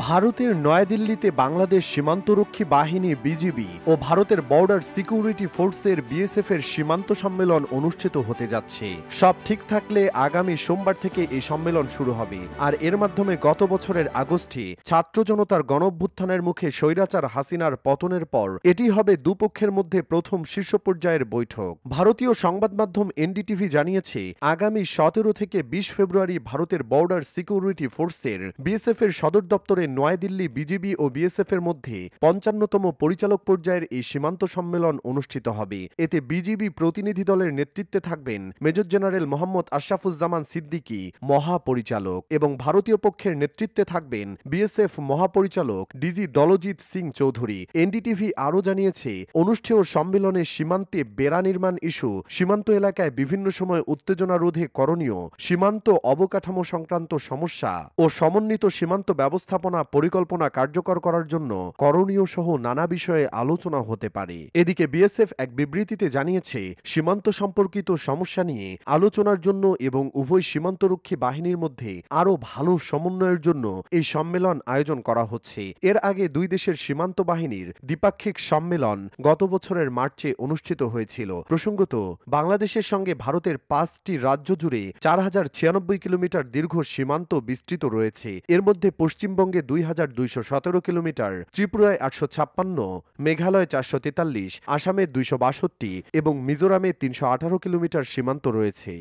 ভারতের নয়াদিল্লিতে বাংলাদেশ সীমান্তরক্ষী বাহিনী বিজিবি ও ভারতের বর্ডার সিকিউরিটি ফোর্সের বিএসএফ এর সীমান্ত সম্মেলন অনুষ্ঠিত হতে যাচ্ছে। সব ঠিক থাকলে আগামী সোমবার থেকে এই সম্মেলন শুরু হবে। আর এর মাধ্যমে গত বছরের আগস্টে ছাত্র জনতার গণঅভ্যুত্থানের মুখে স্বৈরাচার হাসিনার পতনের পর এটি হবে দুপক্ষের মধ্যে প্রথম শীর্ষ পর্যায়ের বৈঠক। ভারতীয় সংবাদ মাধ্যম এনডিটিভি জানিয়েছে, আগামী 17 থেকে 20 ফেব্রুয়ারি ভারতের বর্ডার সিকিউরিটি ফোর্সের বিএসএফ এর সদর দপ্তরে নয়াদিল্লি বিজিবি ও বিএসএফ এর মধ্যে 55তম পরিচালক পর্যায়ের এই সীমান্ত সম্মেলন অনুষ্ঠিত হবে। এতে বিজিবি প্রতিনিধি দলের নেতৃত্বে থাকবেন মেজর জেনারেল মোহাম্মদ আশরাফুজ্জামান সিদ্দিকী মহাপরিচালক এবং ভারতীয় পক্ষের নেতৃত্বে থাকবেন বিএসএফ মহাপরিচালক ডিজি দলজিৎ সিং চৌধুরী। এনডিটিভি আরও জানিয়েছে, অনুষ্ঠেয় সম্মেলনে সীমান্তে বেড়া নির্মাণ ইস্যু, সীমান্ত এলাকায় বিভিন্ন সময় উত্তেজনা রোধে করণীয়, সীমান্ত অবকাঠামো সংক্রান্ত সমস্যা ও সমন্বিত সীমান্ত ব্যবস্থাপনা পরিকল্পনা কার্যকর করার জন্য করণীয় সহ নানা বিষয়ে আলোচনা হতে পারে। এদিকে বিএসএফ এক বিবৃতিতে জানিয়েছে, সীমান্ত সম্পর্কিত সমস্যা নিয়ে আলোচনার জন্য এবং উভয় সীমান্তরক্ষী বাহিনীর মধ্যে আরও ভালো সমন্বয়ের জন্য এই সম্মেলন আয়োজন করা হচ্ছে। এর আগে দুই দেশের সীমান্ত বাহিনীর দ্বিপাক্ষিক সম্মেলন গত বছরের মার্চে অনুষ্ঠিত হয়েছিল। প্রসঙ্গত, বাংলাদেশের সঙ্গে ভারতের 5টি রাজ্য জুড়ে 4096 কিলোমিটার দীর্ঘ সীমান্ত বিস্তৃত রয়েছে। এর মধ্যে পশ্চিমবঙ্গে 2217 কিলোমিটার, ত্রিপুরায় 856, মেঘালয় 443, আসামে 262 এবং মিজোরামে 318 কিলোমিটার সীমান্ত রয়েছে।